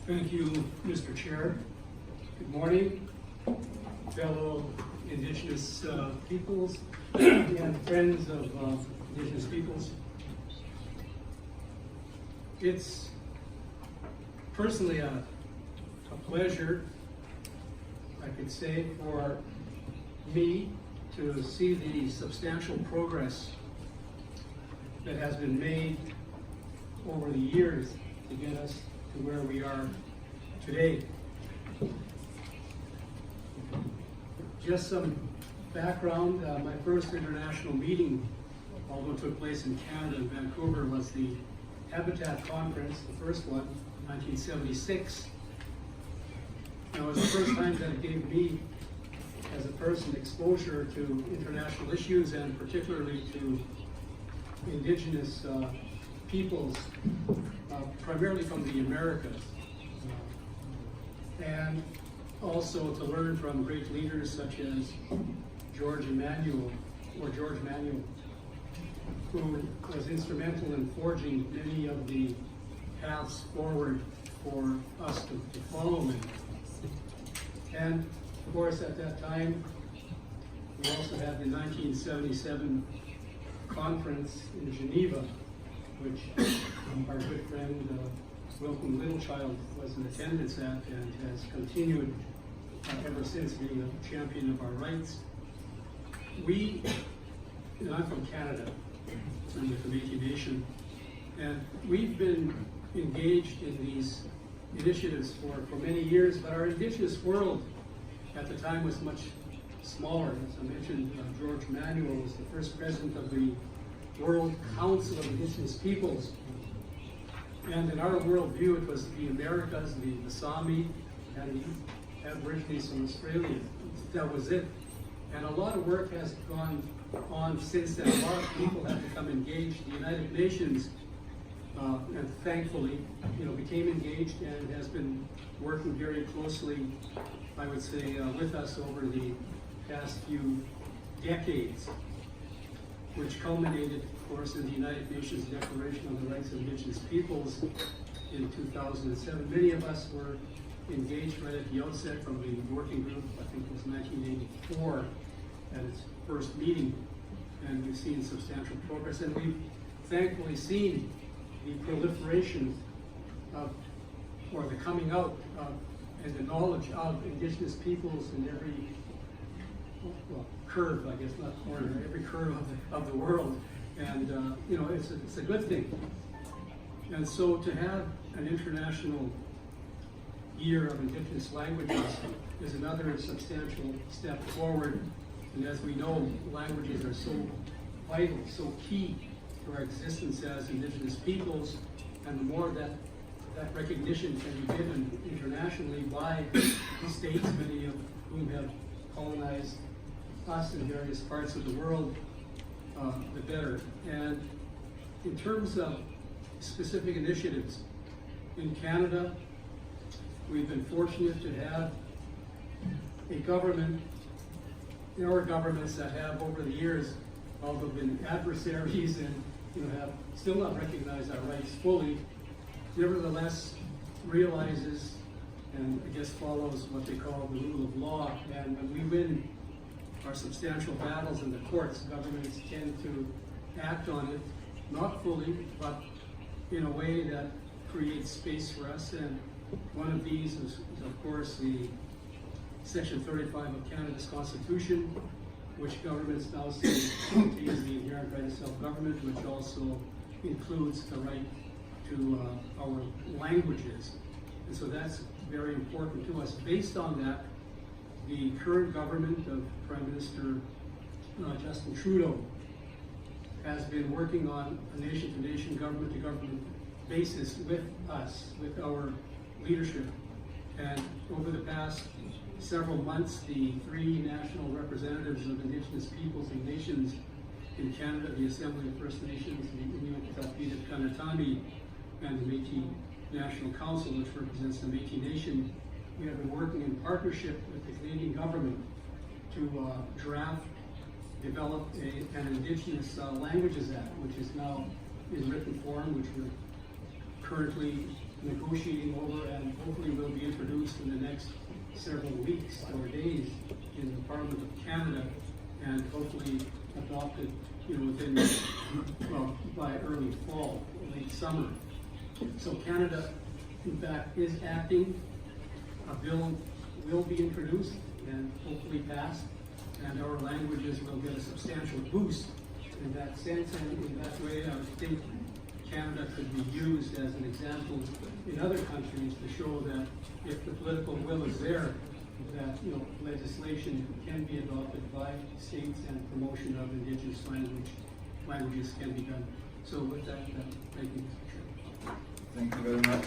Thank you, Mr. Chair. Good morning, fellow Indigenous peoples and friends of Indigenous peoples. It's personally a pleasure, I could say, for me to see the substantial progress that has been made over the years to get us to where we are today. Just some background, my first international meeting, although it took place in Canada and Vancouver, was the Habitat Conference, the first one, 1976. And it was the first time that it gave me, as a person, exposure to international issues and particularly to Indigenous peoples, primarily from the Americas, and also to learn from great leaders such as George Manuel, who was instrumental in forging many of the paths forward for us to follow in. And of course, at that time, we also had the 1977 conference in Geneva, which our good friend Wilcom Littlechild was in attendance at and has continued ever since being a champion of our rights. I'm from Canada, I'm with the Métis Nation, and we've been engaged in these initiatives for many years, but our Indigenous world at the time was much smaller. As I mentioned, George Manuel was the first president of the World Council of Indigenous Peoples. And in our worldview, it was the Americas, the Sami, and the Aborigines from Australia. That was it. And a lot of work has gone on since then. A lot of people have become engaged. The United Nations, and thankfully, became engaged and has been working very closely, I would say, with us over the past few decades, which culminated, of course, in the United Nations Declaration on the Rights of Indigenous Peoples in 2007. Many of us were engaged right at the outset from the working group, I think it was 1984, at its first meeting, and we've seen substantial progress, and we've thankfully seen the proliferation of, or the coming out of, and the knowledge of Indigenous peoples in every curve, I guess, not corner, every curve of the world. And, it's a good thing. And so to have an international year of Indigenous languages is another substantial step forward. And as we know, languages are so vital, so key to our existence as Indigenous peoples. And the more that recognition can be given internationally by states, many of whom have colonized us in various parts of the world, the better. And in terms of specific initiatives, in Canada, we've been fortunate to have a government, our governments that have over the years, although been adversaries and have still not recognized our rights fully, nevertheless realizes and I guess follows what they call the rule of law. And when we win our substantial battles in the courts, governments tend to act on it, not fully, but in a way that creates space for us. And one of these is of course, the Section 35 of Canada's Constitution, which governments now say contains the inherent right of self-government, which also includes the right to our languages. And so that's very important to us. Based on that, the current government of Prime Minister Justin Trudeau has been working on a nation-to-nation, government-to-government basis with us, with our leadership. And over the past several months, the three national representatives of Indigenous peoples and nations in Canada, the Assembly of First Nations, the Inuit Kanatami, and the Métis National Council, which represents the Métis Nation, we have been working in partnership with the Canadian government to draft, develop an Indigenous Languages Act, which is now in written form, which we're currently negotiating over and hopefully will be introduced in the next several weeks or days in the Parliament of Canada, and hopefully adopted, within, well, by early fall, late summer. So Canada, in fact, is acting. A bill will be introduced and hopefully passed, and our languages will get a substantial boost in that sense, and in that way, I think Canada could be used as an example in other countries to show that if the political will is there, that legislation can be adopted by states and promotion of Indigenous languages can be done. So with that, thank you, Mr. Chair. Thank you very much.